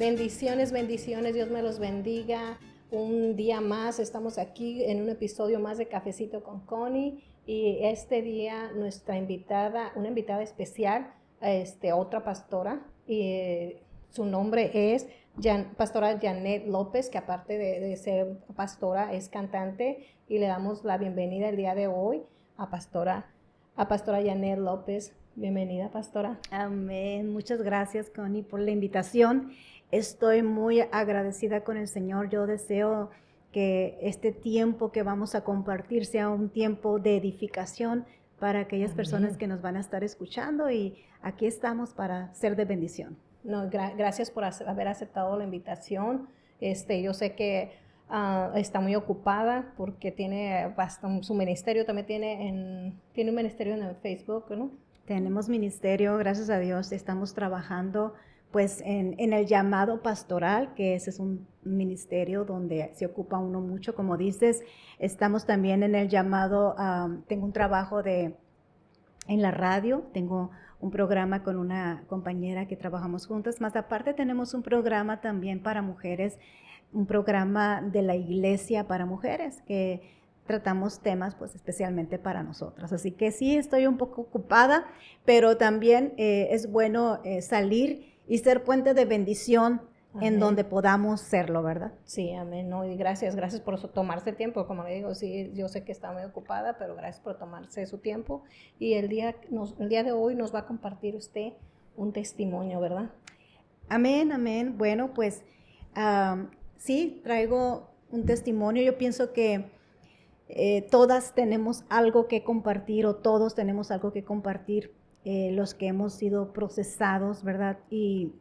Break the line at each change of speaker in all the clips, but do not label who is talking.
Bendiciones, bendiciones, Dios me los bendiga. Un día más estamos aquí en un episodio más de Cafecito con Connie y este día nuestra invitada, una invitada especial, otra pastora, y su nombre es Pastora Janet López, que aparte de ser pastora es cantante, y le damos la bienvenida el día de hoy a Pastora Janet López. Bienvenida, pastora.
Amén. Muchas gracias, Connie, por la invitación. Estoy muy agradecida con el Señor. Yo deseo que este tiempo que vamos a compartir sea un tiempo de edificación para aquellas
Amén.
Personas que nos van a estar escuchando, y aquí estamos para ser de bendición.
No, gracias por haber aceptado la invitación. Yo sé que está muy ocupada porque tiene su ministerio, también tiene un ministerio en Facebook, ¿no?
Tenemos ministerio, gracias a Dios, estamos trabajando pues en el llamado pastoral, que ese es un ministerio donde se ocupa uno mucho, como dices. Estamos también en el llamado, tengo un trabajo en la radio, tengo un programa con una compañera que trabajamos juntas, más aparte tenemos un programa también para mujeres, un programa de la iglesia para mujeres, que tratamos temas pues especialmente para nosotras. Así que sí, estoy un poco ocupada, pero también es bueno salir y ser puente de bendición. Amén. En donde podamos serlo, ¿verdad?
Sí, amén. No, y gracias por tomarse tiempo. Como le digo, sí, yo sé que está muy ocupada, pero gracias por tomarse su tiempo. Y el día de hoy nos va a compartir usted un testimonio, ¿verdad?
Amén, amén. Bueno, pues sí, traigo un testimonio. Yo pienso que todas tenemos algo que compartir, o todos tenemos algo que compartir, los que hemos sido procesados, ¿verdad? Y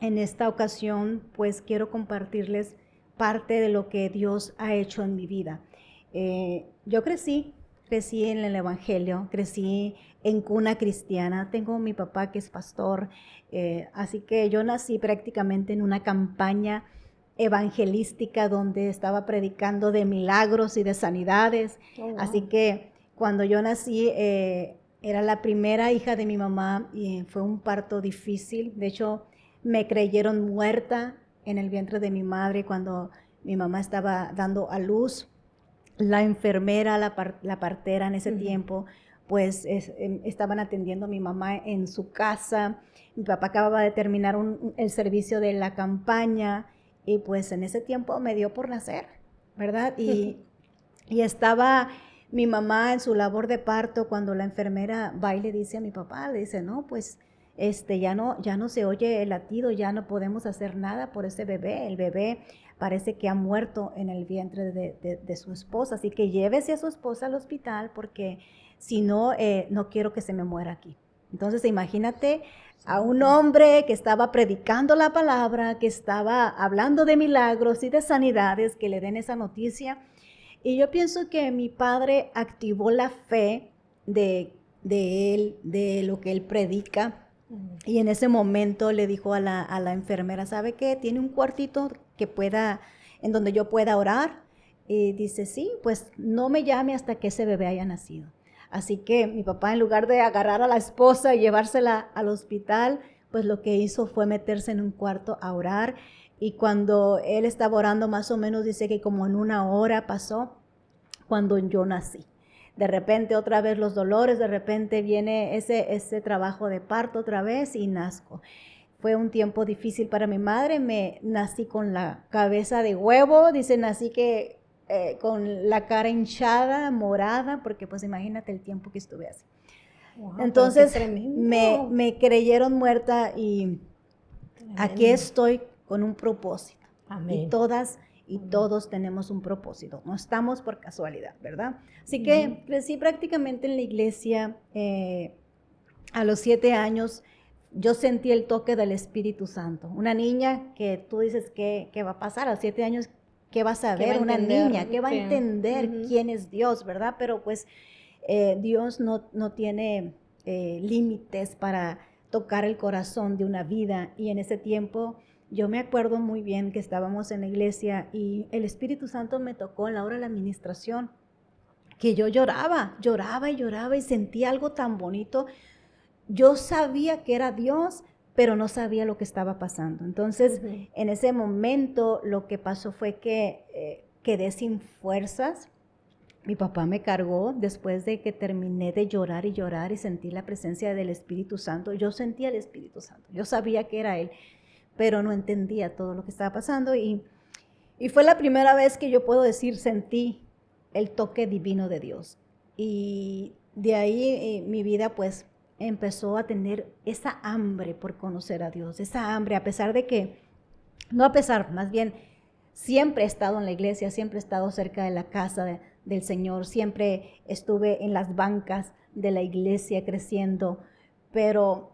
en esta ocasión pues quiero compartirles parte de lo que Dios ha hecho en mi vida. Yo crecí en el evangelio, crecí en cuna cristiana, tengo mi papá que es pastor, así que yo nací prácticamente en una campaña evangelística donde estaba predicando de milagros y de sanidades. Oh, wow. Así que cuando yo nací, era la primera hija de mi mamá y fue un parto difícil. De hecho, me creyeron muerta en el vientre de mi madre cuando mi mamá estaba dando a luz. La enfermera, la partera en ese tiempo, pues estaban atendiendo a mi mamá en su casa. Mi papá acababa de terminar el servicio de la campaña, y pues en ese tiempo me dio por nacer, ¿verdad? Y estaba mi mamá en su labor de parto cuando la enfermera va y le dice a mi papá, le dice, no, pues ya no se oye el latido, ya no podemos hacer nada por ese bebé. El bebé parece que ha muerto en el vientre de su esposa, así que llévese a su esposa al hospital porque si no, no quiero que se me muera aquí. Entonces imagínate a un hombre que estaba predicando la palabra, que estaba hablando de milagros y de sanidades, que le den esa noticia. Y yo pienso que mi padre activó la fe de él, de lo que él predica. Y en ese momento le dijo a la enfermera, ¿sabe qué? ¿Tiene un cuartito en donde yo pueda orar? Y dice, sí, pues no me llame hasta que ese bebé haya nacido. Así que mi papá, en lugar de agarrar a la esposa y llevársela al hospital, pues lo que hizo fue meterse en un cuarto a orar. Y cuando él estaba orando, más o menos dice que como en 1 hora pasó cuando yo nací. De repente otra vez los dolores, de repente viene ese trabajo de parto otra vez y nazco. Fue un tiempo difícil para mi madre, nací con la cabeza de huevo, dice, nací que con la cara hinchada, morada, porque pues imagínate el tiempo que estuve así. Wow, entonces me creyeron muerta y tremendo. Aquí estoy con un propósito. Amén. Y todos tenemos un propósito, no estamos por casualidad, ¿verdad? Así que crecí prácticamente en la iglesia. A los 7 años yo sentí el toque del Espíritu Santo. Una niña que tú dices, ¿qué va a pasar? A los 7 años, ¿qué vas a ver? Una niña, ¿qué va a entender quién es Dios, verdad? Pero pues Dios no tiene límites para tocar el corazón de una vida, y en ese tiempo yo me acuerdo muy bien que estábamos en la iglesia y el Espíritu Santo me tocó en la hora de la administración, que yo lloraba y sentía algo tan bonito. Yo sabía que era Dios, pero no sabía lo que estaba pasando. Entonces, en ese momento lo que pasó fue que quedé sin fuerzas. Mi papá me cargó después de que terminé de llorar y llorar y sentí la presencia del Espíritu Santo. Yo sentía el Espíritu Santo, yo sabía que era Él, pero no entendía todo lo que estaba pasando y fue la primera vez que yo puedo decir sentí el toque divino de Dios. Y de ahí mi vida pues empezó a tener esa hambre por conocer a Dios, esa hambre, a pesar de que, no a pesar, más bien, siempre he estado en la iglesia, siempre he estado cerca de la casa del Señor, siempre estuve en las bancas de la iglesia creciendo, pero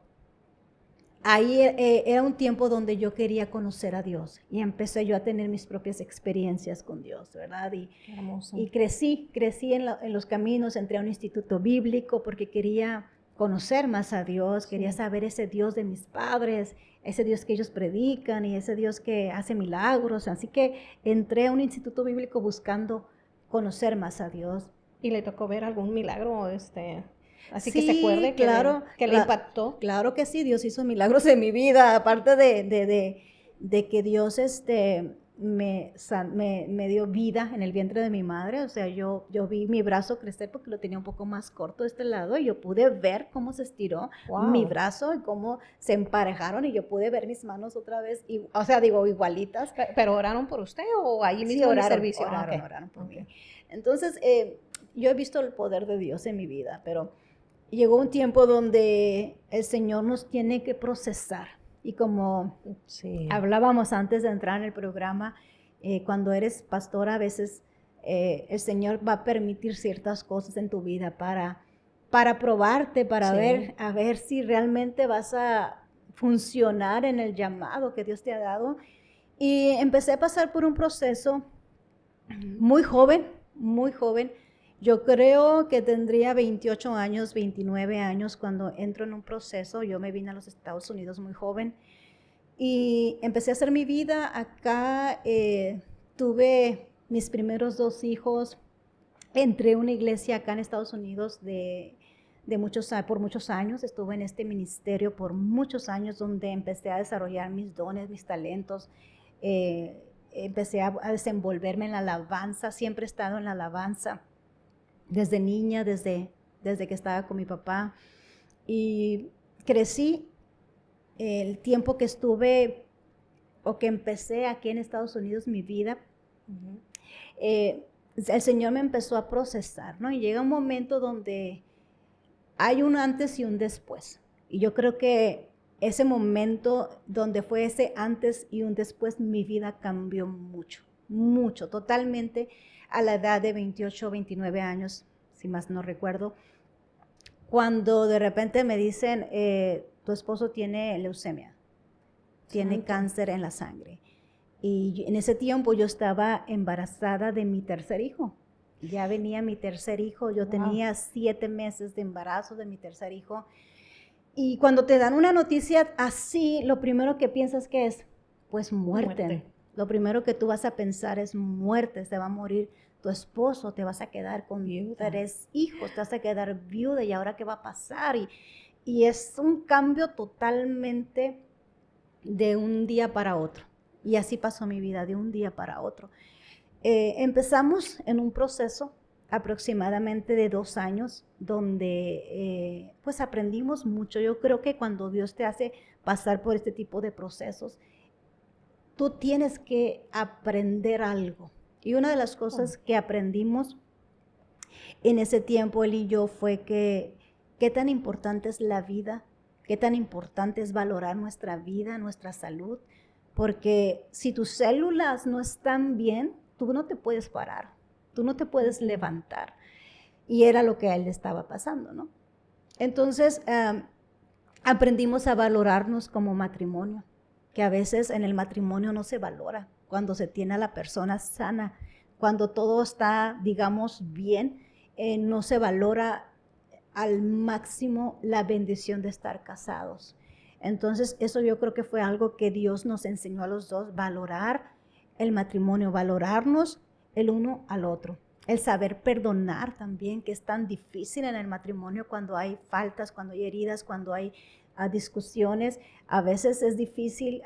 ahí era un tiempo donde yo quería conocer a Dios y empecé yo a tener mis propias experiencias con Dios, ¿verdad? Y crecí en los caminos, entré a un instituto bíblico porque quería conocer más a Dios, quería saber ese Dios de mis padres, ese Dios que ellos predican y ese Dios que hace milagros. Así que entré a un instituto bíblico buscando conocer más a Dios.
¿Y le tocó ver algún milagro, así
Sí,
que se acuerde
claro,
que le impactó?
Claro que sí, Dios hizo milagros en mi vida, aparte de que Dios me dio vida en el vientre de mi madre. O sea, yo vi mi brazo crecer porque lo tenía un poco más corto de este lado y yo pude ver cómo se estiró mi brazo y cómo se emparejaron y yo pude ver mis manos otra vez, o sea, digo, igualitas.
¿Pero oraron por usted o ahí mismo
Sí,
en el servicio?
Oraron por mí. Entonces, yo he visto el poder de Dios en mi vida, pero llegó un tiempo donde el Señor nos tiene que procesar. Y como hablábamos antes de entrar en el programa, cuando eres pastora, a veces el Señor va a permitir ciertas cosas en tu vida para probarte, para ver si realmente vas a funcionar en el llamado que Dios te ha dado. Y empecé a pasar por un proceso muy joven, muy joven. Yo creo que tendría 28 años, 29 años cuando entro en un proceso. Yo me vine a los Estados Unidos muy joven y empecé a hacer mi vida acá. Tuve mis primeros 2 hijos. Entré a una iglesia acá en Estados Unidos por muchos años. Estuve en este ministerio por muchos años donde empecé a desarrollar mis dones, mis talentos. Empecé a desenvolverme en la alabanza. Siempre he estado en la alabanza. Desde niña, desde que estaba con mi papá, y crecí el tiempo que estuve o que empecé aquí en Estados Unidos mi vida. El Señor me empezó a procesar, ¿no? Y llega un momento donde hay un antes y un después, y yo creo que ese momento donde fue ese antes y un después, mi vida cambió mucho, mucho, totalmente. A la edad de 28 29 años, si más no recuerdo, cuando de repente me dicen, tu esposo tiene leucemia, tiene cáncer en la sangre. Y en ese tiempo yo estaba embarazada de mi tercer hijo. Ya venía mi tercer hijo, yo tenía 7 meses de embarazo de mi tercer hijo. Y cuando te dan una noticia así, lo primero que piensas que es, pues muerte. Lo primero que tú vas a pensar es muerte, se va a morir tu esposo, te vas a quedar con 3 hijos, te vas a quedar viuda y ahora qué va a pasar. Y es un cambio totalmente de un día para otro. Y así pasó mi vida, de un día para otro. Empezamos en un proceso aproximadamente de 2 años, donde pues aprendimos mucho. Yo creo que cuando Dios te hace pasar por este tipo de procesos, tú tienes que aprender algo. Y una de las cosas que aprendimos en ese tiempo, él y yo, fue que qué tan importante es la vida, qué tan importante es valorar nuestra vida, nuestra salud, porque si tus células no están bien, tú no te puedes parar, tú no te puedes levantar. Y era lo que a él le estaba pasando, ¿no? Entonces, aprendimos a valorarnos como matrimonio, que a veces en el matrimonio no se valora cuando se tiene a la persona sana, cuando todo está, digamos, bien, no se valora al máximo la bendición de estar casados. Entonces, eso yo creo que fue algo que Dios nos enseñó a los dos, valorar el matrimonio, valorarnos el uno al otro. el saber perdonar también, que es tan difícil en el matrimonio cuando hay faltas, cuando hay heridas, cuando hay discusiones. A veces es difícil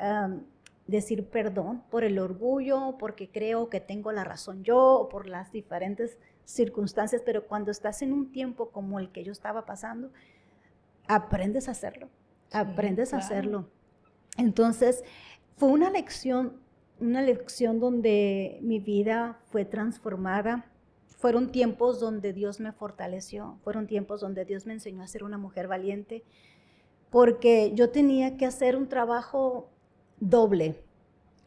decir perdón por el orgullo, porque creo que tengo la razón yo, o por las diferentes circunstancias, pero cuando estás en un tiempo como el que yo estaba pasando, aprendes a hacerlo, aprendes a hacerlo. Entonces, fue una lección donde mi vida fue transformada. Fueron tiempos donde Dios me fortaleció, fueron tiempos donde Dios me enseñó a ser una mujer valiente, porque yo tenía que hacer un trabajo doble.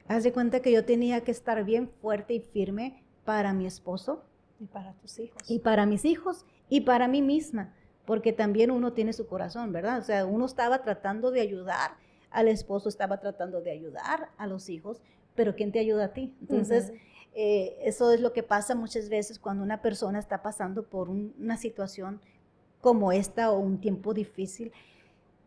Haz de cuenta que yo tenía que estar bien fuerte y firme para mi esposo.
Y para tus hijos.
Y para mis hijos y para mí misma, porque también uno tiene su corazón, ¿verdad? O sea, uno estaba tratando de ayudar al esposo, estaba tratando de ayudar a los hijos, pero ¿quién te ayuda a ti? Entonces, eso es lo que pasa muchas veces cuando una persona está pasando por una situación como esta o un tiempo difícil.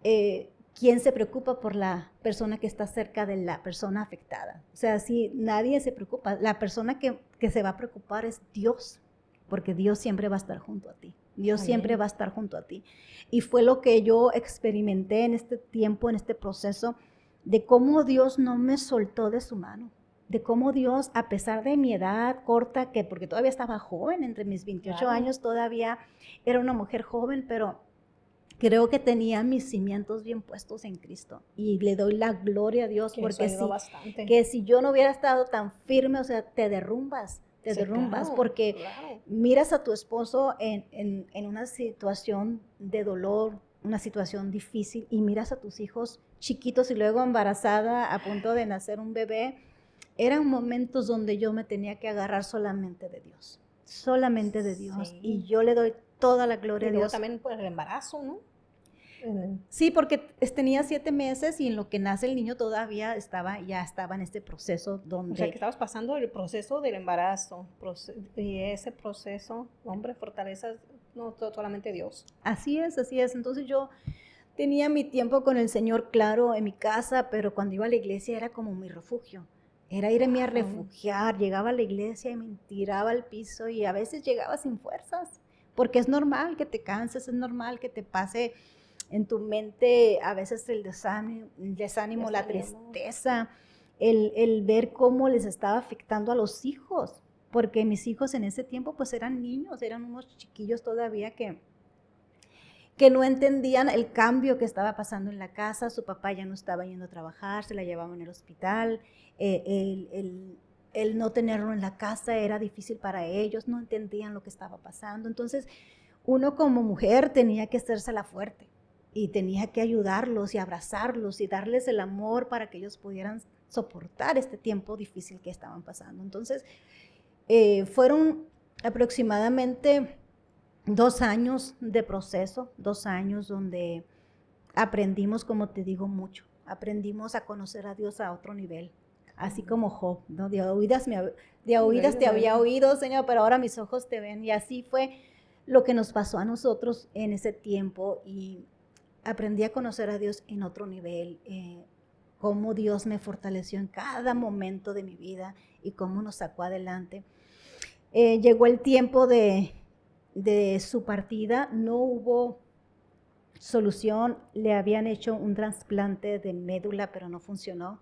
¿Quién se preocupa por la persona que está cerca de la persona afectada? O sea, si nadie se preocupa, la persona que se va a preocupar es Dios, porque Dios siempre va a estar junto a ti. Dios Amén. Siempre va a estar junto a ti. Y fue lo que yo experimenté en este tiempo, en este proceso, de cómo Dios no me soltó de su mano, de cómo Dios, a pesar de mi edad corta, porque todavía estaba joven, entre mis 28 años todavía era una mujer joven, pero creo que tenía mis cimientos bien puestos en Cristo, y le doy la gloria a Dios, porque si yo no hubiera estado tan firme, o sea, te derrumbas, porque miras a tu esposo en una situación de dolor, una situación difícil, y miras a tus hijos chiquitos y luego embarazada, a punto de nacer un bebé. Eran momentos donde yo me tenía que agarrar solamente de Dios, y yo le doy toda la gloria a Dios.
También por el embarazo, ¿no?
Sí, porque tenía 7 meses y en lo que nace el niño todavía ya estaba en este proceso donde...
O sea, que estabas pasando el proceso del embarazo, y ese proceso, hombre, fortaleza, no solamente Dios.
Así es. Entonces yo tenía mi tiempo con el Señor, claro, en mi casa, pero cuando iba a la iglesia era como mi refugio. Era irme a refugiar. Llegaba a la iglesia y me tiraba al piso, y a veces llegaba sin fuerzas, porque es normal que te canses, es normal que te pase en tu mente a veces el desánimo, la tristeza, el ver cómo les estaba afectando a los hijos, porque mis hijos en ese tiempo pues eran niños, eran unos chiquillos todavía que no entendían el cambio que estaba pasando en la casa. Su papá ya no estaba yendo a trabajar, se la llevaban en el hospital, el no tenerlo en la casa era difícil para ellos, no entendían lo que estaba pasando. Entonces uno como mujer tenía que hacérsela fuerte, y tenía que ayudarlos y abrazarlos y darles el amor para que ellos pudieran soportar este tiempo difícil que estaban pasando. Entonces, fueron aproximadamente 2 años de proceso, 2 años donde aprendimos, como te digo, mucho. Aprendimos a conocer a Dios a otro nivel, así como Job, ¿no? De oídas te había oído, Señor, pero ahora mis ojos te ven. Y así fue lo que nos pasó a nosotros en ese tiempo, y aprendí a conocer a Dios en otro nivel, cómo Dios me fortaleció en cada momento de mi vida y cómo nos sacó adelante. Llegó el tiempo de su partida, no hubo solución, le habían hecho un trasplante de médula, pero no funcionó.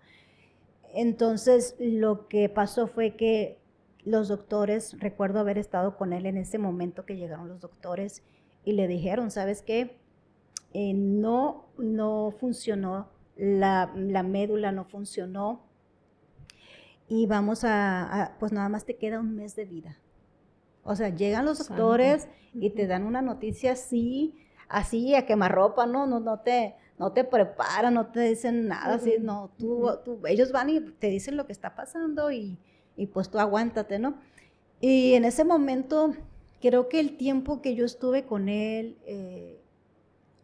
Entonces lo que pasó fue que los doctores, recuerdo haber estado con él en ese momento que llegaron los doctores y le dijeron, ¿sabes qué? No funcionó, la médula no funcionó, y vamos pues nada más te queda 1 mes de vida. O sea, llegan los doctores y te dan una noticia así a quemarropa, no te preparan, no te dicen nada, así, no, ellos van y te dicen lo que está pasando, y pues tú aguántate, ¿no? Y en ese momento, creo que el tiempo que yo estuve con él,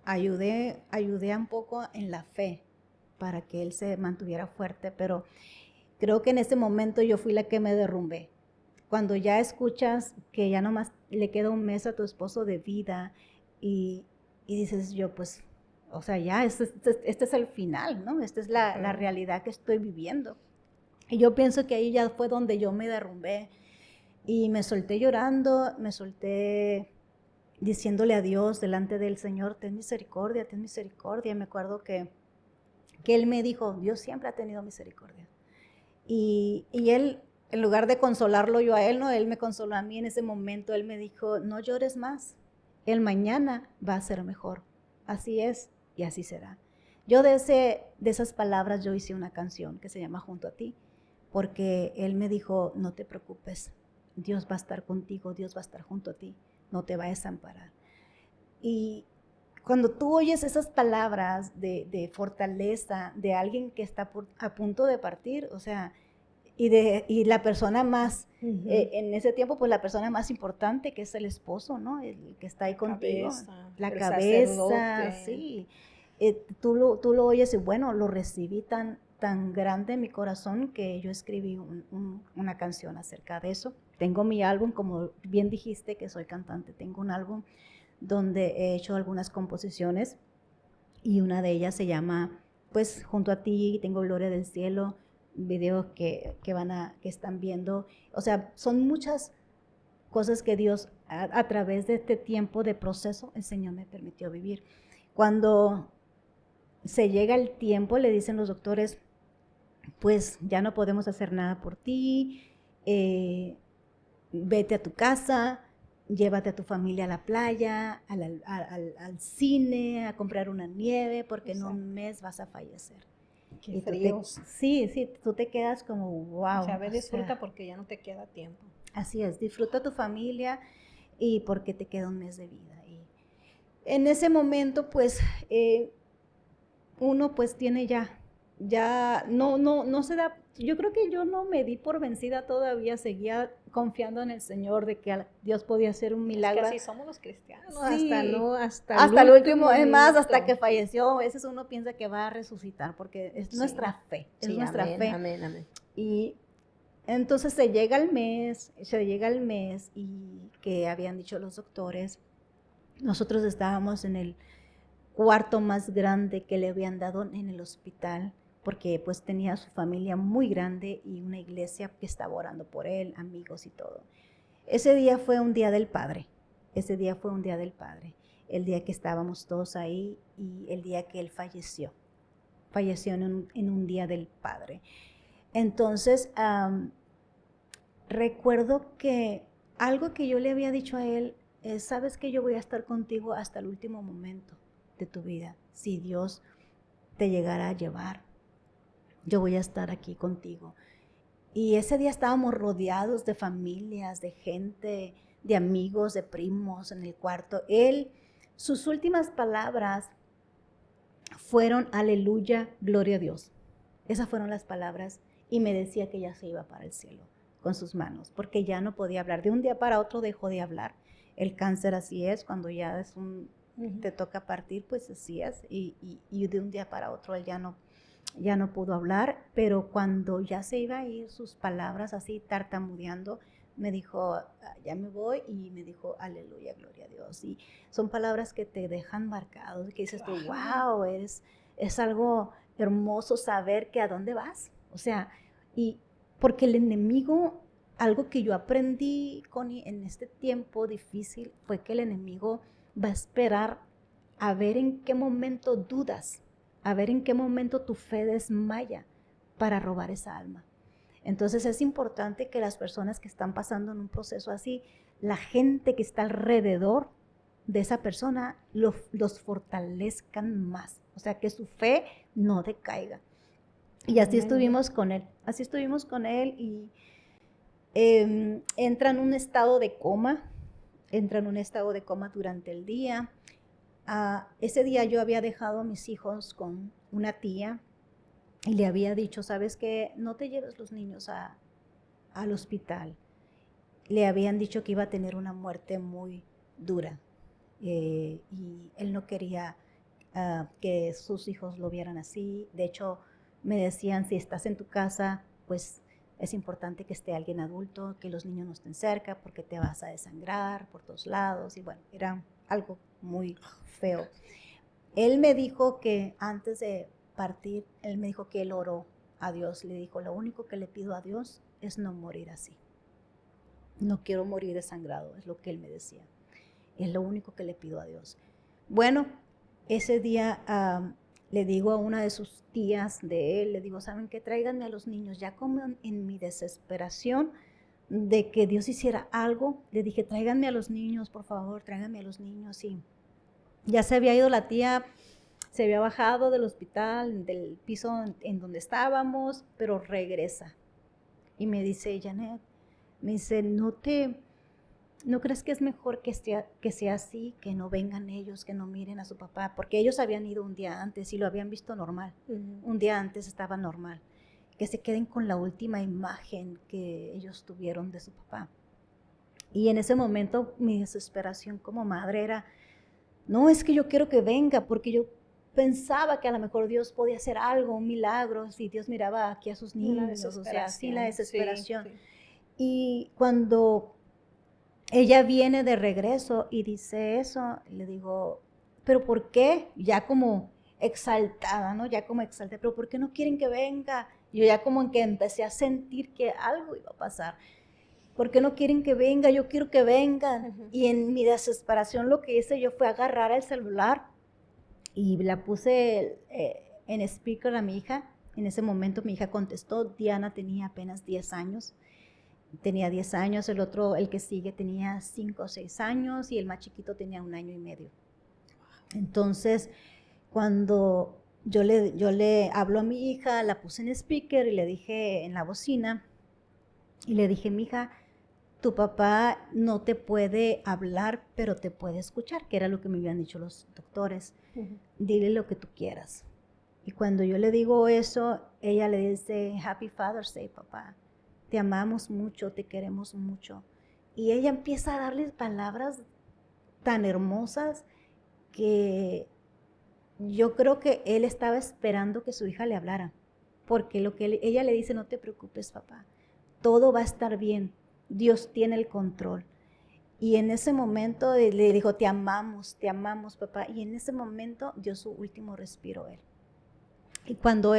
ayudé un poco en la fe para que él se mantuviera fuerte, pero creo que en ese momento yo fui la que me derrumbé. Cuando ya escuchas que ya nomás le queda 1 mes a tu esposo de vida, y dices yo, pues, o sea, ya este es el final, ¿no? Esta es la realidad que estoy viviendo. Y yo pienso que ahí ya fue donde yo me derrumbé. Y me solté llorando, me solté diciéndole a Dios delante del Señor, ten misericordia, ten misericordia. Me acuerdo que Él me dijo, Dios siempre ha tenido misericordia. Y Él, en lugar de consolarlo yo a Él, no, Él me consoló a mí en ese momento. Él me dijo, no llores más, el mañana va a ser mejor. Así es y así será. Yo de esas palabras yo hice una canción que se llama Junto a ti, porque Él me dijo, no te preocupes, Dios va a estar contigo, Dios va a estar junto a ti, no te va a desamparar. Y cuando tú oyes esas palabras de fortaleza de alguien que está a punto de partir, o sea, y la persona más, en ese tiempo, pues la persona más importante, que es el esposo, ¿no? El que está ahí contigo. La cabeza, sí. Tú lo oyes y bueno, lo recibí tan grande en mi corazón que yo escribí una canción acerca de eso. Tengo mi álbum, como bien dijiste que soy cantante, tengo un álbum donde he hecho algunas composiciones y una de ellas se llama, pues, Junto a ti, tengo Gloria del Cielo, videos que están viendo. O sea, son muchas cosas que Dios a través de este tiempo de proceso el Señor me permitió vivir. Cuando se llega el tiempo, le dicen los doctores, pues ya no podemos hacer nada por ti, vete a tu casa, llévate a tu familia a la playa, al cine, a comprar una nieve, porque en un mes vas a fallecer.
Qué fríos.
Sí, tú te quedas como, wow.
O sea, disfruta porque ya no te queda tiempo.
Así es, disfruta tu familia y porque te queda un mes de vida. Y en ese momento, pues, uno pues tiene ya no se da, yo creo que yo no me di por vencida todavía, seguía confiando en el Señor de que Dios podía hacer un milagro.
Es que así somos los cristianos,
sí,
hasta
el último, es más, hasta que falleció, a veces uno piensa que va a resucitar, porque es nuestra fe, es nuestra fe.
Amén.
Y entonces se llega el mes y que habían dicho los doctores, nosotros estábamos en el cuarto más grande que le habían dado en el hospital, porque pues tenía su familia muy grande y una iglesia que estaba orando por él, amigos y todo. Ese día fue un día del Padre, el día que estábamos todos ahí y el día que él falleció en un día del Padre. Entonces, recuerdo que algo que yo le había dicho a él es, sabes que yo voy a estar contigo hasta el último momento de tu vida, si Dios te llegara a llevar, yo voy a estar aquí contigo. Y ese día estábamos rodeados de familias, de gente, de amigos, de primos en el cuarto. Sus últimas palabras fueron aleluya, gloria a Dios. Esas fueron las palabras y me decía que ya se iba para el cielo con sus manos, porque ya no podía hablar. De un día para otro dejó de hablar. El cáncer así es, cuando ya te toca partir, pues así es. Y de un día para otro él ya no pudo hablar, pero cuando ya se iba a ir, sus palabras así tartamudeando, me dijo, ya me voy, y me dijo, aleluya, gloria a Dios. Y son palabras que te dejan marcados, que dices tú, wow, es algo hermoso saber que a dónde vas. O sea, y porque el enemigo, algo que yo aprendí, Connie, en este tiempo difícil, fue que el enemigo va a esperar a ver en qué momento dudas, a ver en qué momento tu fe desmaya para robar esa alma. Entonces es importante que las personas que están pasando en un proceso así, la gente que está alrededor de esa persona los fortalezcan más, o sea, que su fe no decaiga. Y así estuvimos con él, y entra en un estado de coma durante el día. Ese día yo había dejado a mis hijos con una tía y le había dicho, ¿sabes qué? No te lleves los niños al hospital. Le habían dicho que iba a tener una muerte muy dura y él no quería que sus hijos lo vieran así. De hecho, me decían, si estás en tu casa, pues es importante que esté alguien adulto, que los niños no estén cerca porque te vas a desangrar por todos lados. Y bueno, era algo muy feo. Él me dijo que antes de partir, él me dijo que él oró a Dios. Le dijo, lo único que le pido a Dios es no morir así. No quiero morir desangrado, es lo que él me decía. Es lo único que le pido a Dios. Bueno, ese día le digo a una de sus tías de él, le digo, ¿saben qué? Tráiganme a los niños. Ya como en mi desesperación de que Dios hiciera algo, le dije, tráiganme a los niños, por favor, tráiganme a los niños. Y ya se había ido la tía, se había bajado del hospital, del piso en donde estábamos, pero regresa. Y me dice, Janet, me dice, ¿no crees que es mejor que sea así, que no vengan ellos, que no miren a su papá? Porque ellos habían ido un día antes y lo habían visto normal. Un día antes estaba normal. Que se queden con la última imagen que ellos tuvieron de su papá. Y en ese momento mi desesperación como madre era, no es que yo quiero que venga, porque yo pensaba que a lo mejor Dios podía hacer algo, un milagro, si Dios miraba aquí a sus niños, o sea, así la desesperación. Sí. Y cuando ella viene de regreso y dice eso, le digo, ¿pero por qué? Ya como exaltada, ¿no? Ya como exaltada, ¿pero por qué no quieren que venga? Yo ya como que empecé a sentir que algo iba a pasar. ¿Por qué no quieren que venga? Yo quiero que vengan. Uh-huh. Y en mi desesperación lo que hice yo fue agarrar el celular y la puse en speaker a mi hija. En ese momento mi hija contestó, Diana tenía apenas 10 años. Tenía 10 años, el que sigue tenía 5 o 6 años y el más chiquito tenía 1 año y medio. Entonces, cuando yo le hablo a mi hija, la puse en speaker y le dije en la bocina, y le dije, mija, tu papá no te puede hablar, pero te puede escuchar, que era lo que me habían dicho los doctores. Uh-huh. Dile lo que tú quieras. Y cuando yo le digo eso, ella le dice, Happy Father's Day, papá. Te amamos mucho, te queremos mucho. Y ella empieza a darles palabras tan hermosas que yo creo que él estaba esperando que su hija le hablara. Porque ella le dice, no te preocupes, papá. Todo va a estar bien. Dios tiene el control. Y en ese momento le dijo, te amamos, papá. Y en ese momento dio su último respiro él. Y cuando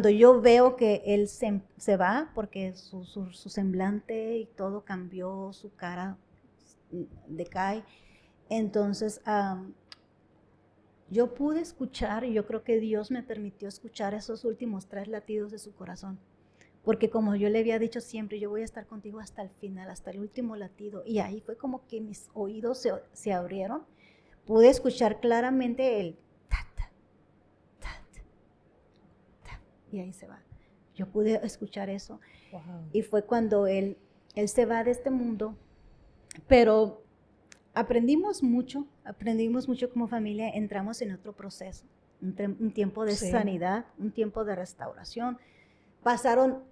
yo veo que él se va, porque su semblante y todo cambió, su cara decae, entonces yo pude escuchar, y yo creo que Dios me permitió escuchar esos últimos 3 latidos de su corazón, porque como yo le había dicho siempre, yo voy a estar contigo hasta el final, hasta el último latido, y ahí fue como que mis oídos se abrieron, pude escuchar claramente el y ahí se va. Yo pude escuchar eso. Wow. Y fue cuando él se va de este mundo, pero aprendimos mucho como familia, entramos en otro proceso, un tiempo de sanidad, un tiempo de restauración. Pasaron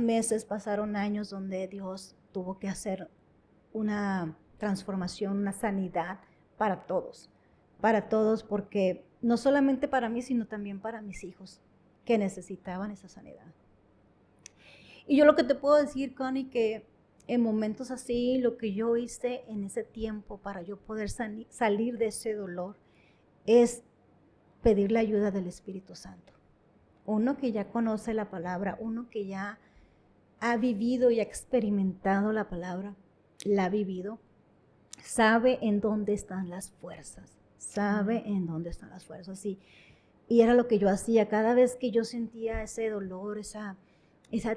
meses, pasaron años donde Dios tuvo que hacer una transformación, una sanidad para todos, porque no solamente para mí, sino también para mis hijos, que necesitaban esa sanidad. Y yo lo que te puedo decir, Connie, que en momentos así, lo que yo hice en ese tiempo para yo poder salir de ese dolor es pedir la ayuda del Espíritu Santo. Uno que ya conoce la palabra, uno que ya ha vivido y ha experimentado la palabra, la ha vivido, sabe en dónde están las fuerzas, Y era lo que yo hacía. Cada vez que yo sentía ese dolor, esa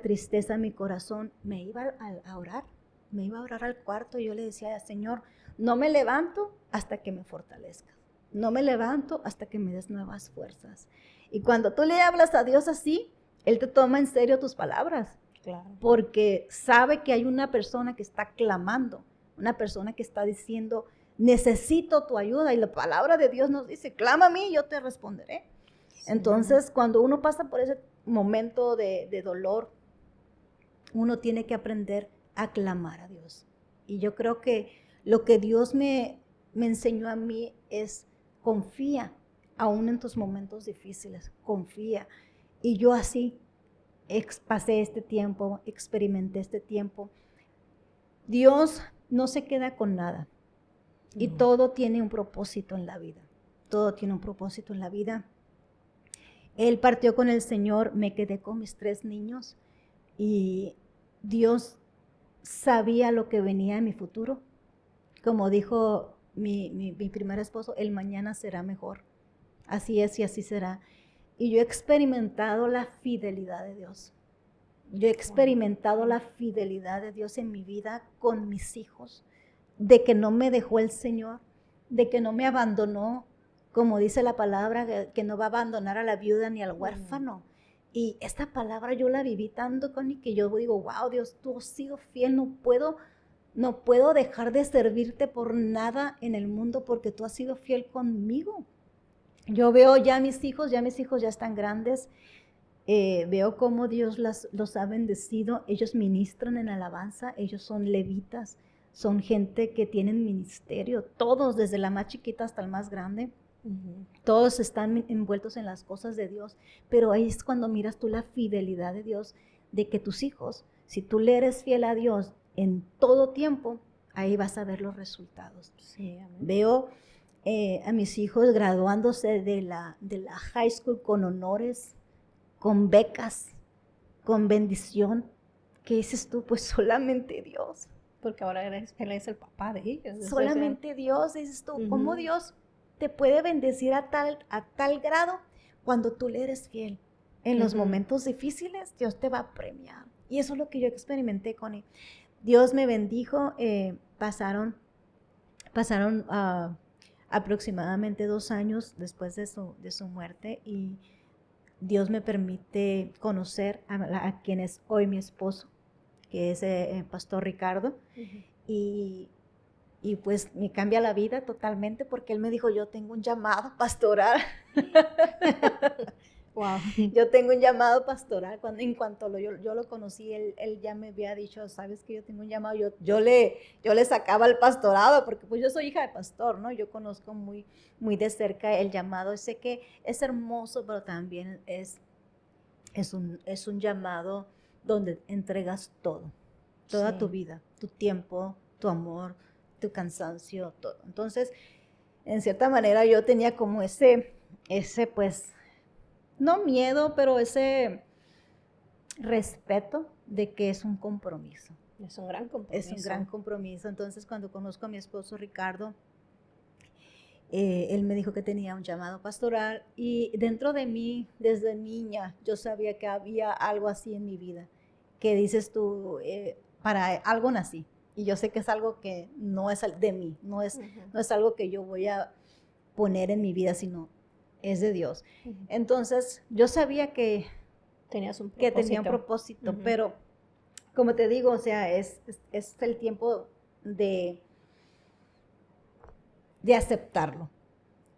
tristeza en mi corazón, me iba a orar al cuarto y yo le decía, Señor, no me levanto hasta que me fortalezcas. No me levanto hasta que me des nuevas fuerzas. Y cuando tú le hablas a Dios así, Él te toma en serio tus palabras. Claro. Porque sabe que hay una persona que está clamando, una persona que está diciendo, necesito tu ayuda. Y la palabra de Dios nos dice, clama a mí y yo te responderé. Sí. Entonces, cuando uno pasa por ese momento de dolor, uno tiene que aprender a clamar a Dios. Y yo creo que lo que Dios me enseñó a mí es confía, aún en tus momentos difíciles, confía. Y yo así pasé este tiempo, experimenté este tiempo. Dios no se queda con nada. Y todo tiene un propósito en la vida. Todo tiene un propósito en la vida. Él partió con el Señor, me quedé con mis 3 niños y Dios sabía lo que venía en mi futuro. Como dijo mi primer esposo, el mañana será mejor. Así es y así será. Y yo he experimentado la fidelidad de Dios. Yo he experimentado la fidelidad de Dios en mi vida con mis hijos, de que no me dejó el Señor, de que no me abandonó, como dice la palabra, que no va a abandonar a la viuda ni al huérfano. Y esta palabra yo la viví tanto, Connie, que yo digo, wow, Dios, tú has sido fiel, no puedo dejar de servirte por nada en el mundo porque tú has sido fiel conmigo. Yo veo ya mis hijos ya están grandes. Veo cómo Dios los ha bendecido. Ellos ministran en alabanza, ellos son levitas, son gente que tienen ministerio, todos, desde la más chiquita hasta el más grande. Todos están envueltos en las cosas de Dios, pero ahí es cuando miras tú la fidelidad de Dios, de que tus hijos, si tú le eres fiel a Dios en todo tiempo, ahí vas a ver los resultados.
Sí, amén.
Veo a mis hijos graduándose de la high school con honores, con becas, con bendición. ¿Qué dices tú? Pues solamente Dios.
Porque ahora él es el papá de ellos.
Solamente Dios, dices tú. ¿Cómo Dios te puede bendecir a tal grado cuando tú le eres fiel? En los momentos difíciles, Dios te va a premiar. Y eso es lo que yo experimenté con él. Dios me bendijo. Pasaron aproximadamente 2 años después de su muerte, y Dios me permite conocer a quien es hoy mi esposo, que es Pastor Ricardo, y pues me cambia la vida totalmente, porque él me dijo, yo tengo un llamado pastoral.
Wow.
Yo tengo un llamado pastoral. En cuanto yo lo conocí, él ya me había dicho, sabes que yo tengo un llamado. Yo le sacaba el pastorado, porque pues yo soy hija de pastor, ¿no? Yo conozco muy, muy de cerca el llamado. Sé que es hermoso, pero también es un llamado donde entregas todo, toda tu vida, tu tiempo, tu amor, tu cansancio, todo. Entonces, en cierta manera yo tenía como ese pues, no miedo, pero ese respeto de que es un compromiso.
Es un gran compromiso.
Es un gran compromiso. Entonces, cuando conozco a mi esposo Ricardo, él me dijo que tenía un llamado pastoral, y dentro de mí, desde niña, yo sabía que había algo así en mi vida, que dices tú, para algo nací, y yo sé que es algo que no es de mí, no es algo que yo voy a poner en mi vida, sino es de Dios. Entonces, yo sabía que tenía un propósito, pero como te digo, o sea, es el tiempo de aceptarlo,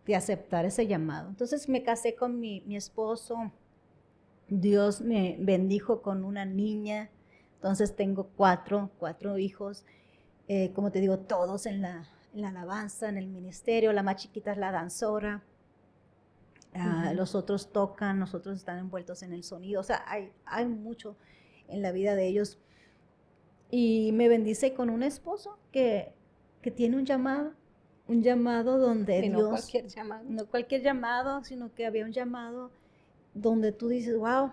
de aceptar ese llamado. Entonces me casé con mi esposo. Dios me bendijo con una niña. Entonces tengo cuatro hijos, como te digo, todos en la alabanza, en el ministerio. La más chiquita es la danzora. Los otros tocan, los otros están envueltos en el sonido. O sea, hay mucho en la vida de ellos. Y me bendice con un esposo que tiene un llamado donde
y
Dios,
no cualquier llamado,
sino que había un llamado donde tú dices, wow,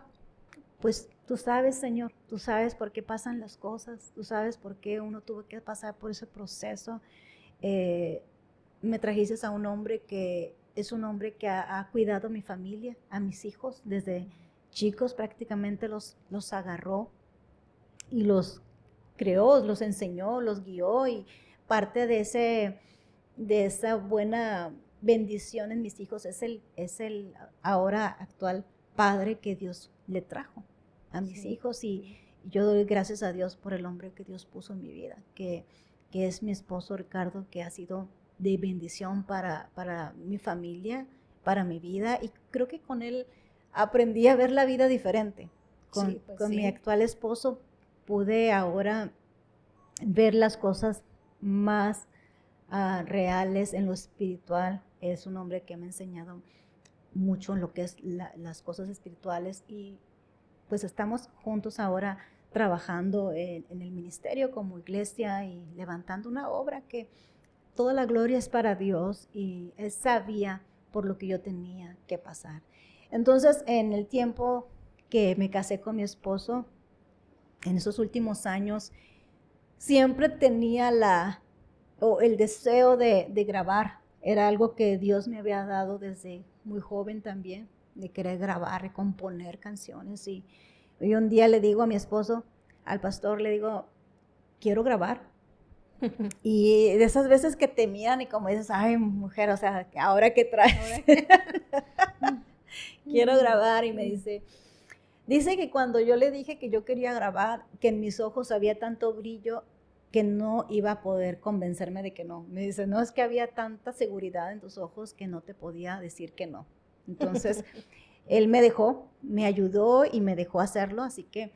pues tú sabes, Señor, tú sabes por qué pasan las cosas, tú sabes por qué uno tuvo que pasar por ese proceso. Me trajiste a un hombre que es un hombre que ha cuidado a mi familia, a mis hijos, desde chicos prácticamente los agarró y los creó, los enseñó, los guió, y parte de esa buena bendición en mis hijos es el ahora actual padre que Dios le trajo a mis hijos, y yo doy gracias a Dios por el hombre que Dios puso en mi vida, que es mi esposo Ricardo, que ha sido de bendición para mi familia, para mi vida, y creo que con él aprendí a ver la vida diferente. Con mi actual esposo pude ahora ver las cosas más reales en lo espiritual. Es un hombre que me ha enseñado mucho en lo que es las cosas espirituales, y pues estamos juntos ahora trabajando en el ministerio como iglesia y levantando una obra que toda la gloria es para Dios, y Él sabía por lo que yo tenía que pasar. Entonces, en el tiempo que me casé con mi esposo, en esos últimos años, siempre tenía el deseo de grabar. Era algo que Dios me había dado desde muy joven también, de querer grabar y componer canciones. Y un día le digo a mi esposo, al pastor, le digo, quiero grabar. Y de esas veces que te miran y como dices, ay, mujer, o sea, ¿ahora qué traes? Quiero grabar. Y me dice que cuando yo le dije que yo quería grabar, que en mis ojos había tanto brillo que no iba a poder convencerme de que no. Me dice, no, es que había tanta seguridad en tus ojos que no te podía decir que no. Entonces, él me ayudó y me dejó hacerlo, así que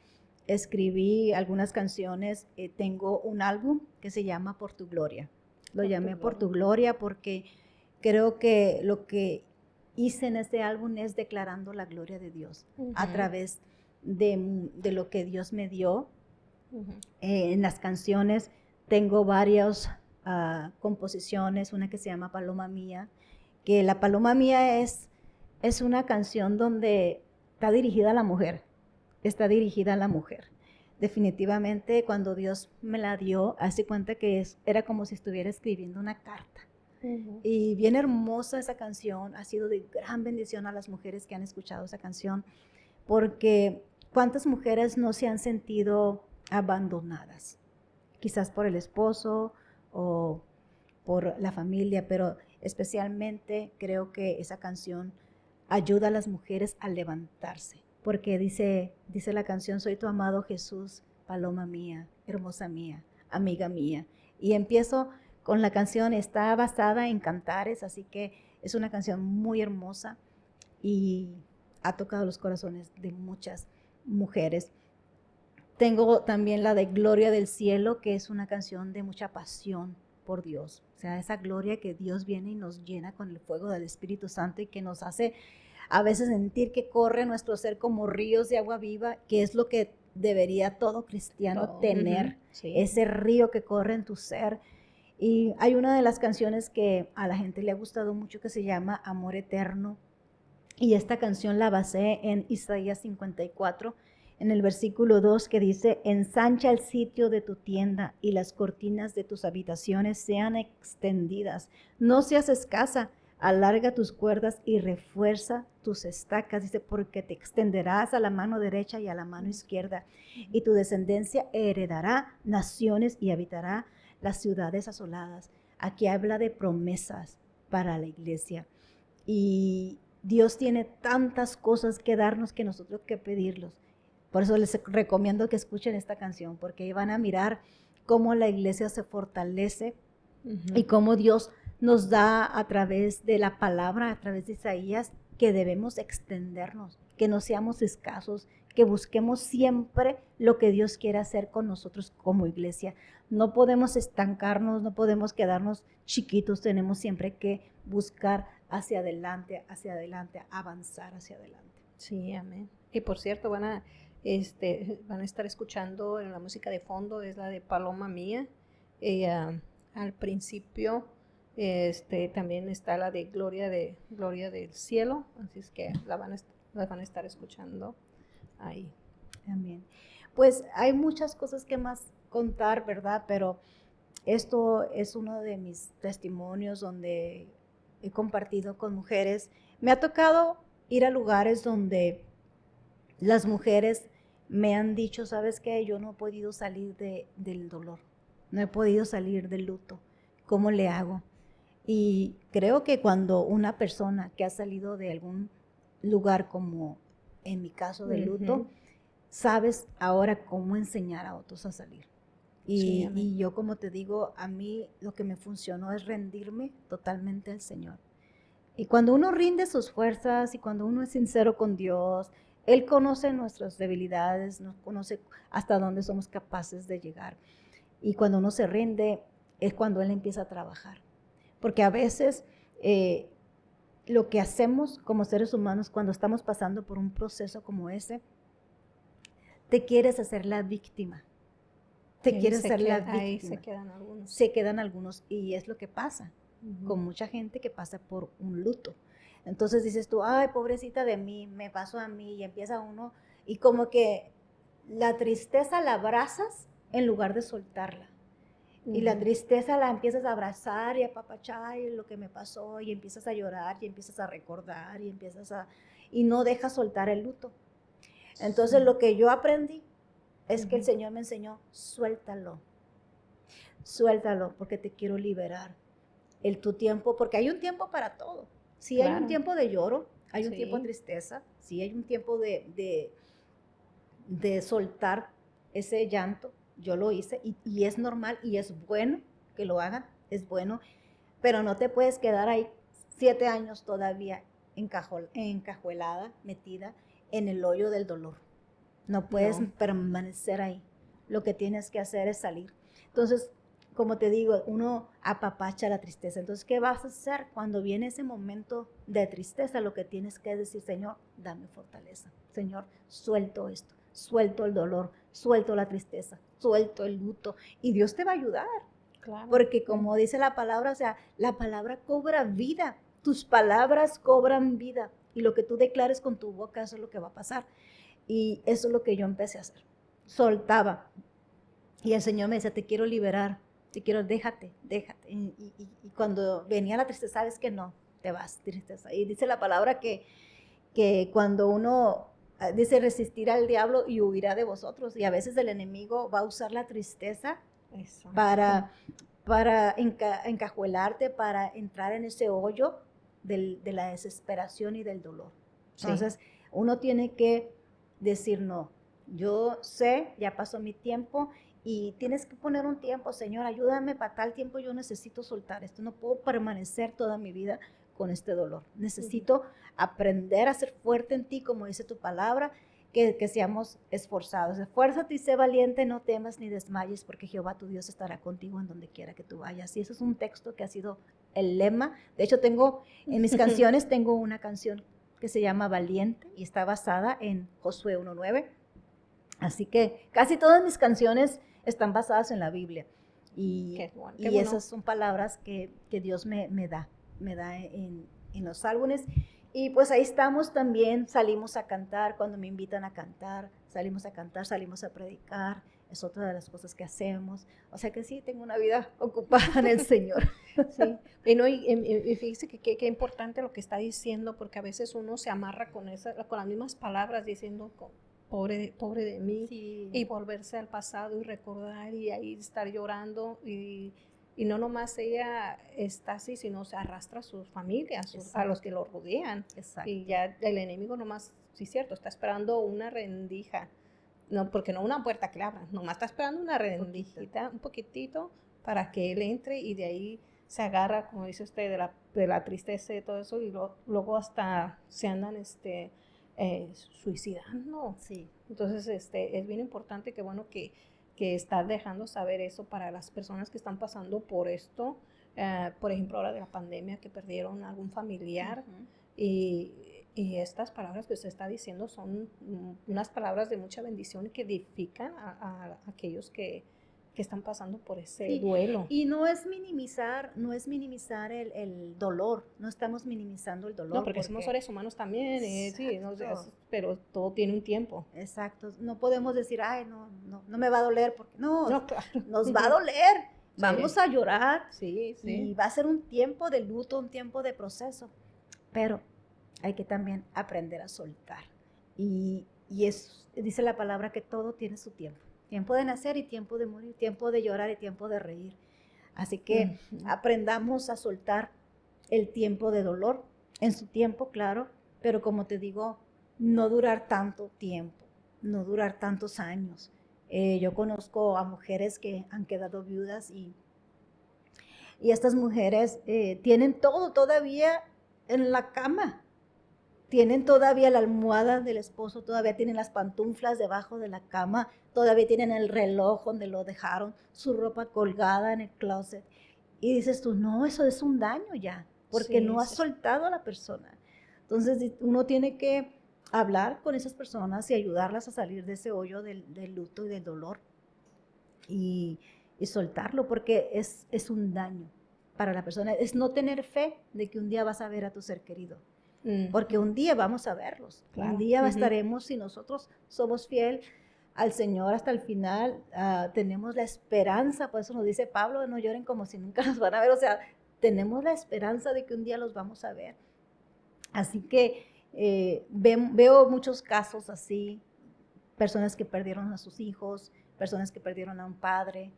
escribí algunas canciones. Tengo un álbum que se llama Por tu Gloria. Lo llamé Por tu Gloria porque creo que lo que hice en este álbum es declarando la gloria de Dios a través de lo que Dios me dio. En las canciones tengo varias composiciones, una que se llama Paloma Mía, que la Paloma Mía es una canción donde está dirigida a la mujer, Definitivamente cuando Dios me la dio, hace cuenta que era como si estuviera escribiendo una carta. Y bien hermosa esa canción, ha sido de gran bendición a las mujeres que han escuchado esa canción, porque ¿cuántas mujeres no se han sentido abandonadas? Quizás por el esposo o por la familia, pero especialmente creo que esa canción ayuda a las mujeres a levantarse, porque dice la canción, soy tu amado Jesús, paloma mía, hermosa mía, amiga mía. Y empiezo con la canción, está basada en cantares, así que es una canción muy hermosa y ha tocado los corazones de muchas mujeres. Tengo también la de Gloria del Cielo, que es una canción de mucha pasión por Dios. O sea, esa gloria que Dios viene y nos llena con el fuego del Espíritu Santo y que nos hace a veces sentir que corre nuestro ser como ríos de agua viva, que es lo que debería todo cristiano tener, sí. Ese río que corre en tu ser. Y hay una de las canciones que a la gente le ha gustado mucho que se llama Amor Eterno. Y esta canción la basé en Isaías 54, en el versículo 2, que dice, ensancha el sitio de tu tienda y las cortinas de tus habitaciones sean extendidas. No seas escasa, alarga tus cuerdas y refuerza tus estacas. Dice, porque te extenderás a la mano derecha y a la mano izquierda. Y tu descendencia heredará naciones y habitará las ciudades asoladas. Aquí habla de promesas para la iglesia. Y Dios tiene tantas cosas que darnos que nosotros que pedirlos. Por eso les recomiendo que escuchen esta canción, porque ahí van a mirar cómo la iglesia se fortalece y cómo Dios nos da a través de la palabra, a través de Isaías, que debemos extendernos, que no seamos escasos, que busquemos siempre lo que Dios quiere hacer con nosotros como iglesia. No podemos estancarnos, no podemos quedarnos chiquitos, tenemos siempre que buscar hacia adelante, avanzar hacia adelante.
Sí, amén. Y por cierto, van a estar escuchando en la música de fondo, es la de Paloma Mía. Al principio también está la de Gloria del Cielo, así es que la van a estar escuchando ahí.
Amén. Pues hay muchas cosas que más contar, ¿verdad? Pero esto es uno de mis testimonios donde he compartido con mujeres. Me ha tocado ir a lugares donde las mujeres me han dicho, ¿sabes qué? Yo no he podido salir del dolor, no he podido salir del luto. ¿Cómo le hago? Y creo que cuando una persona que ha salido de algún lugar, como en mi caso del luto, sabes ahora cómo enseñar a otros a salir. Y yo, como te digo, a mí lo que me funcionó es rendirme totalmente al Señor. Y cuando uno rinde sus fuerzas y cuando uno es sincero con Dios, Él conoce nuestras debilidades, nos conoce hasta dónde somos capaces de llegar. Y cuando uno se rinde es cuando Él empieza a trabajar. Porque a veces lo que hacemos como seres humanos cuando estamos pasando por un proceso como ese, te quieres hacer la víctima.
Ahí se
quedan algunos y es lo que pasa con mucha gente que pasa por un luto. Entonces dices tú, ay, pobrecita de mí, me pasó a mí, y empieza uno, y como que la tristeza la abrazas en lugar de soltarla. Y la tristeza la empiezas a abrazar y a apapachar y lo que me pasó, y empiezas a llorar y empiezas a recordar y no dejas soltar el luto. Entonces lo que yo aprendí es que el Señor me enseñó, suéltalo, porque te quiero liberar. Tu tiempo, porque hay un tiempo para todo. Sí, claro. Hay un tiempo de lloro, hay un tiempo de tristeza, sí hay un tiempo de soltar ese llanto. Yo lo hice y es normal y es bueno que lo hagan, es bueno, pero no te puedes quedar ahí 7 años todavía encajuelada, metida en el hoyo del dolor. No puedes permanecer ahí. Lo que tienes que hacer es salir. Entonces, como te digo, uno apapacha la tristeza. Entonces, ¿qué vas a hacer cuando viene ese momento de tristeza? Lo que tienes que decir, Señor, dame fortaleza. Señor, suelto esto, suelto el dolor, suelto la tristeza, suelto el luto. Y Dios te va a ayudar. Claro. Porque como dice la palabra, o sea, la palabra cobra vida. Tus palabras cobran vida. Y lo que tú declares con tu boca, eso es lo que va a pasar. Y eso es lo que yo empecé a hacer. Soltaba. Y el Señor me decía, te quiero liberar. Te quiero, déjate. Y cuando venía la tristeza, sabes que no, te vas, tristeza. Y dice la palabra que cuando uno dice resistir al diablo y huirá de vosotros. Y a veces el enemigo va a usar la tristeza para encajuelarte, para entrar en ese hoyo de la desesperación y del dolor. Entonces, uno tiene que decir no. Yo sé, ya pasó mi tiempo. Y tienes que poner un tiempo, Señor, ayúdame para tal tiempo, yo necesito soltar esto, no puedo permanecer toda mi vida con este dolor. Necesito aprender a ser fuerte en ti, como dice tu palabra, que seamos esforzados. Esfuérzate y sé valiente, no temas ni desmayes, porque Jehová tu Dios estará contigo en donde quiera que tú vayas. Y eso es un texto que ha sido el lema. De hecho, en mis canciones tengo una canción que se llama Valiente y está basada en Josué 1:9. Así que casi todas mis canciones están basadas en la Biblia. Y esas son palabras que Dios me da en los álbumes. Y pues ahí estamos también, salimos a cantar cuando me invitan a cantar, salimos a predicar, es otra de las cosas que hacemos. O sea que sí, tengo una vida ocupada en el Señor.
Sí, y fíjese que qué importante lo que está diciendo, porque a veces uno se amarra con las mismas palabras diciendo pobre de mí, y volverse al pasado y recordar y ahí estar llorando y no nomás ella está así, sino se arrastra a sus familias, a los que lo rodean. Exacto. Y ya el enemigo nomás, sí cierto, está esperando una rendija, no, porque no una puerta que le abran, nomás está esperando una rendijita, un poquitito para que él entre y de ahí se agarra, como dice usted, de la tristeza y todo eso, y luego hasta se andan suicidando. Sí. Entonces es bien importante que está dejando saber eso para las personas que están pasando por esto, por ejemplo ahora de la pandemia, que perdieron algún familiar. Y estas palabras que usted está diciendo son unas palabras de mucha bendición que edifican a aquellos que están pasando por ese duelo.
Y no es minimizar el dolor, no estamos minimizando el dolor.
No, porque somos seres humanos también, pero todo tiene un tiempo.
Exacto, no podemos decir, ay, no me va a doler, porque no claro. Nos va a doler, vamos a llorar, y va a ser un tiempo de luto, un tiempo de proceso, pero hay que también aprender a soltar. Y dice la palabra que todo tiene su tiempo. Tiempo de nacer y tiempo de morir, tiempo de llorar y tiempo de reír. Así que aprendamos a soltar el tiempo de dolor, en su tiempo, claro, pero como te digo, no durar tanto tiempo, no durar tantos años. Yo conozco a mujeres que han quedado viudas y estas mujeres tienen todo todavía en la cama. Tienen todavía la almohada del esposo, todavía tienen las pantuflas debajo de la cama, todavía tienen el reloj donde lo dejaron, su ropa colgada en el closet. Y dices tú, no, eso es un daño ya, porque no has soltado a la persona. Entonces uno tiene que hablar con esas personas y ayudarlas a salir de ese hoyo del luto y del dolor y soltarlo, porque es un daño para la persona. Es no tener fe de que un día vas a ver a tu ser querido. Porque un día vamos a verlos, claro. Un día estaremos, si nosotros somos fiel al Señor hasta el final, tenemos la esperanza, por eso nos dice Pablo, no lloren como si nunca los van a ver, o sea, tenemos la esperanza de que un día los vamos a ver. Así que veo muchos casos así, personas que perdieron a sus hijos, personas que perdieron a un padre,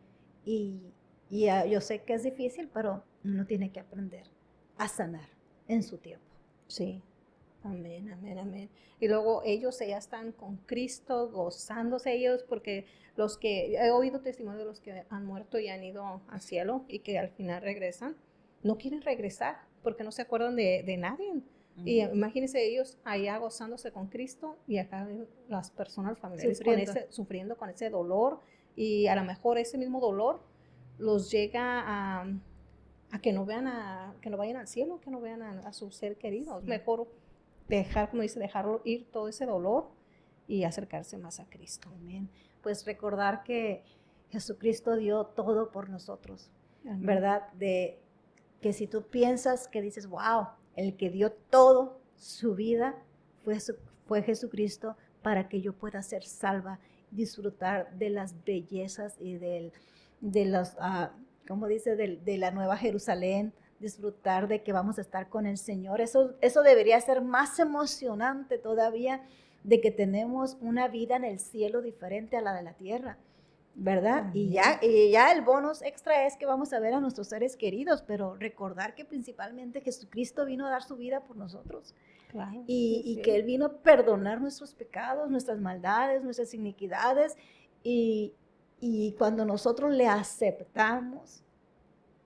y yo sé que es difícil, pero uno tiene que aprender a sanar en su tiempo.
Sí. Amén, amén, amén. Y luego ellos ya están con Cristo, gozándose ellos, porque los que he oído testimonio de los que han muerto y han ido al cielo y que al final regresan, no quieren regresar porque no se acuerdan de nadie. Y imagínense ellos allá gozándose con Cristo y acá las personas familiares sufriendo con ese dolor, y a lo mejor ese mismo dolor los llega a que no vean que no vayan al cielo, que no vean a su ser querido. Sí. Mejor dejar, como dice, dejarlo ir todo ese dolor y acercarse más a Cristo.
Amén. Pues recordar que Jesucristo dio todo por nosotros. Amén. ¿Verdad? De que si tú piensas que dices, wow, el que dio todo su vida fue Jesucristo para que yo pueda ser salva, disfrutar de las bellezas y de los, ¿cómo dice? De la Nueva Jerusalén, disfrutar de que vamos a estar con el Señor. Eso debería ser más emocionante todavía, de que tenemos una vida en el cielo diferente a la de la tierra, ¿verdad? Y ya el bonus extra es que vamos a ver a nuestros seres queridos, pero recordar que principalmente Jesucristo vino a dar su vida por nosotros. Claro, y que Él vino a perdonar nuestros pecados, nuestras maldades, nuestras iniquidades, y cuando nosotros le aceptamos,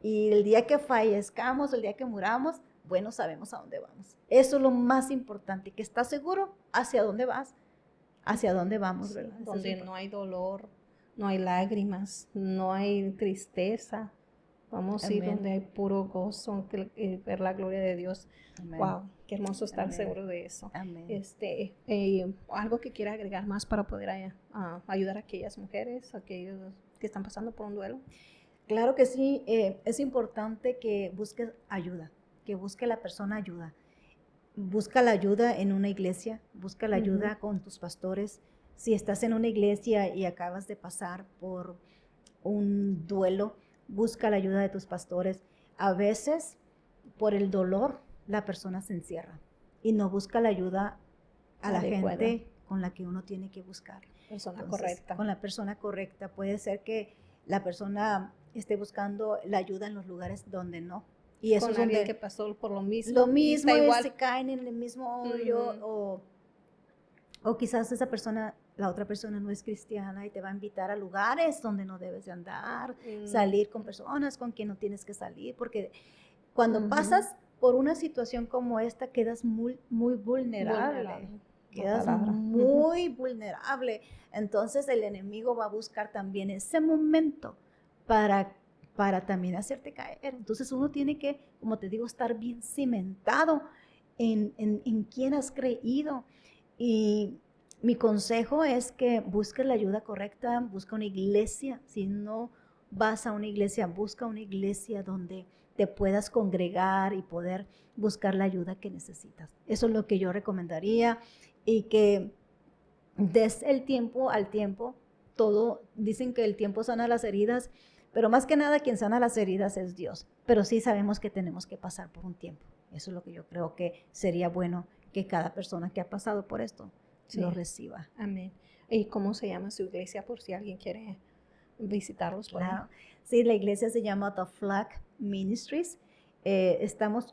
y el día que fallezcamos, el día que muramos, bueno, sabemos a dónde vamos. Eso es lo más importante, que estás seguro hacia dónde vas, hacia dónde vamos, ¿verdad?
Donde no hay dolor, no hay lágrimas, no hay tristeza. Vamos a ir donde hay puro gozo, ver la gloria de Dios. Amén. Wow, qué hermoso estar seguro de eso. Amén. Algo que quiera agregar más para poder ayudar a aquellas mujeres, aquellos que están pasando por un duelo.
Claro que sí, es importante que busques ayuda, que busque la persona ayuda. Busca la ayuda en una iglesia, busca la ayuda con tus pastores. Si estás en una iglesia y acabas de pasar por un duelo, busca la ayuda de tus pastores. A veces, por el dolor, la persona se encierra y no busca la ayuda a la gente con la que uno tiene que buscar.
Correcta.
Con la persona correcta. Puede ser que la persona esté buscando la ayuda en los lugares donde no.
Y eso es alguien que pasó por lo mismo.
Lo mismo, igual se caen en el mismo hoyo, o quizás la otra persona no es cristiana y te va a invitar a lugares donde no debes de andar, salir con personas con quien no tienes que salir, porque cuando pasas por una situación como esta quedas muy, muy vulnerable. Quedas muy vulnerable. Entonces el enemigo va a buscar también ese momento para también hacerte caer. Entonces uno tiene que, como te digo, estar bien cimentado en quién has creído. Y mi consejo es que busques la ayuda correcta, busca una iglesia. Si no vas a una iglesia, busca una iglesia donde te puedas congregar y poder buscar la ayuda que necesitas. Eso es lo que yo recomendaría, y que des el tiempo al tiempo. Dicen que el tiempo sana las heridas, pero más que nada quien sana las heridas es Dios. Pero sí sabemos que tenemos que pasar por un tiempo. Eso es lo que yo creo que sería bueno, que cada persona que ha pasado por esto lo reciba.
Amén. ¿Y cómo se llama su iglesia, por si alguien quiere visitarlos?
Claro. Sí, la iglesia se llama The Flag Ministries.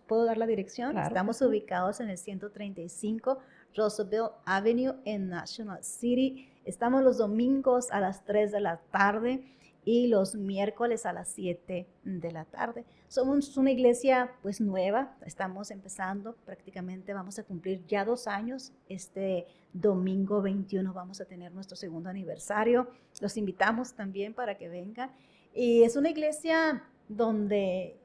¿Puedo dar la dirección? Claro. Estamos ubicados en el 135 Roosevelt Avenue en National City. Estamos los domingos a las 3 de la tarde y los miércoles a las 7 de la tarde. Somos una iglesia pues nueva, estamos empezando, prácticamente vamos a cumplir ya 2 años. Este domingo 21 vamos a tener nuestro segundo aniversario. Los invitamos también para que vengan. Y es una iglesia donde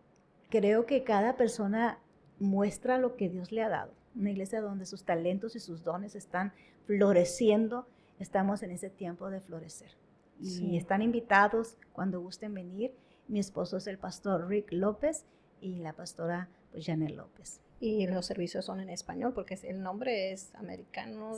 creo que cada persona muestra lo que Dios le ha dado. Una iglesia donde sus talentos y sus dones están floreciendo. Estamos en ese tiempo de florecer. Y están invitados cuando gusten venir. Mi esposo es el pastor Rick López y la pastora pues, Janet López.
Y los servicios son en español porque el nombre es americano,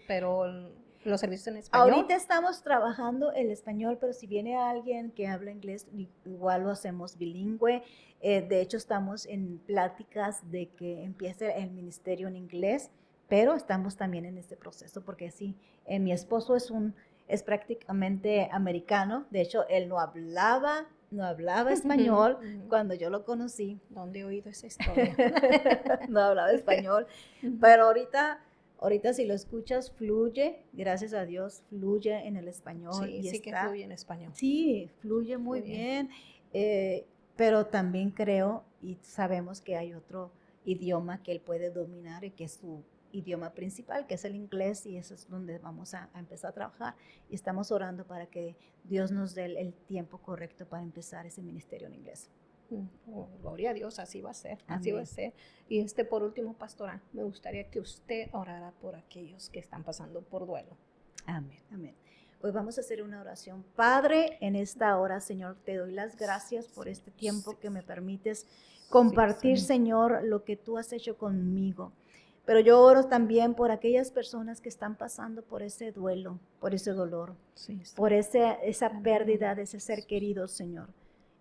pero los servicios en español.
Ahorita estamos trabajando el español, pero si viene alguien que habla inglés, igual lo hacemos bilingüe. De hecho, estamos en pláticas de que empiece el ministerio en inglés, pero estamos también en este proceso, porque sí, mi esposo es prácticamente americano. De hecho, él no hablaba español cuando yo lo conocí.
¿Dónde he oído esa historia?
No hablaba español, pero ahorita si lo escuchas, fluye, gracias a Dios, fluye en el español.
Sí, sí que fluye en español.
Sí, fluye muy bien. Pero también creo y sabemos que hay otro idioma que él puede dominar y que es su idioma principal, que es el inglés, y eso es donde vamos a empezar a trabajar. Y estamos orando para que Dios nos dé el tiempo correcto para empezar ese ministerio en inglés.
Oh, gloria a Dios, así va a ser,
Amén.
así va a ser. Y por último, pastora, me gustaría que usted orara por aquellos que están pasando por duelo.
Amén, amén. Pues vamos a hacer una oración. Padre, en esta hora, Señor, te doy las gracias por este tiempo que me permites compartir, Señor, lo que tú has hecho conmigo. Pero yo oro también por aquellas personas que están pasando por ese duelo, por ese dolor, por esa pérdida de ese ser querido, Señor.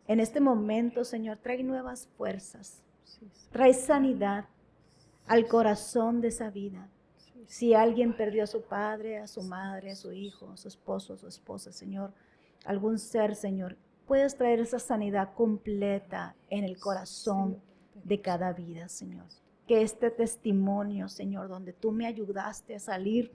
En este momento, Señor, trae nuevas fuerzas, trae sanidad al corazón de esa vida. Si alguien perdió a su padre, a su madre, a su hijo, a su esposo, a su esposa, Señor, algún ser, Señor, puedes traer esa sanidad completa en el corazón de cada vida, Señor. Que este testimonio, Señor, donde tú me ayudaste a salir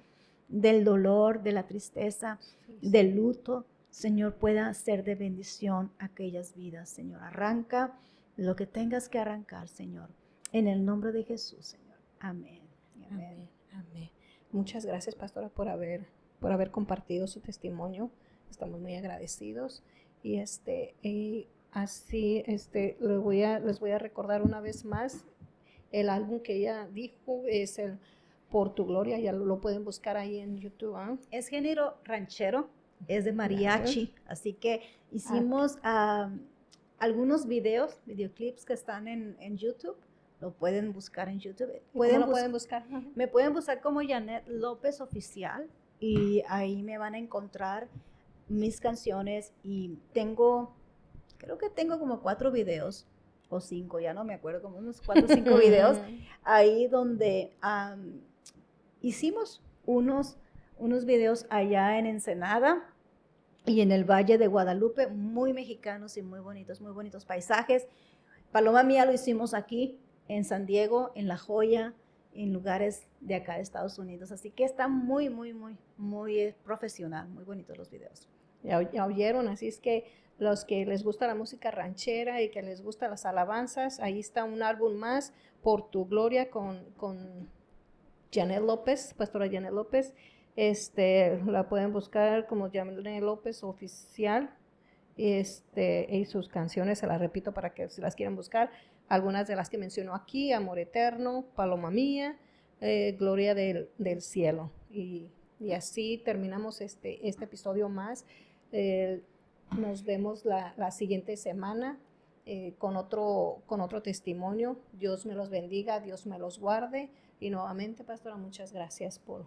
del dolor, de la tristeza, del luto, Señor, pueda ser de bendición a aquellas vidas, Señor. Arranca lo que tengas que arrancar, Señor, en el nombre de Jesús, Señor. Amén.
Amén. Amén. Muchas gracias, pastora, por haber compartido su testimonio. Estamos muy agradecidos. Y así les voy a recordar una vez más el álbum que ella dijo es el Por tu Gloria. Ya lo pueden buscar ahí en YouTube.
Es género ranchero, es de mariachi, así que hicimos algunos videoclips que están en YouTube. Lo pueden buscar en YouTube.
¿Cómo lo pueden buscar?
Me pueden buscar como Janet López Oficial y ahí me van a encontrar mis canciones, y creo que tengo como 4 videos o 5, ya no me acuerdo, como unos 4 o 5 videos ahí donde hicimos unos videos allá en Ensenada y en el Valle de Guadalupe, muy mexicanos y muy bonitos paisajes. Paloma Mía lo hicimos aquí en San Diego, en La Joya, en lugares de acá de Estados Unidos. Así que está muy profesional, muy bonitos los videos.
Ya oyeron, así es que los que les gusta la música ranchera y que les gustan las alabanzas, ahí está un álbum más, Por tu Gloria, con Janet López, pastora Janet López. La pueden buscar como Janet López Oficial. Y sus canciones, se las repito para que si las quieren buscar, algunas de las que mencionó aquí: Amor Eterno, Paloma Mía, Gloria del Cielo. Y así terminamos este episodio más. Nos vemos la siguiente semana con otro testimonio. Dios me los bendiga, Dios me los guarde. Y nuevamente, pastora, muchas gracias por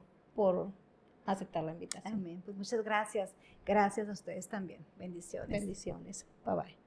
aceptar la invitación.
Amén. Pues muchas gracias. Gracias a ustedes también. Bendiciones.
Bendiciones. Bye bye.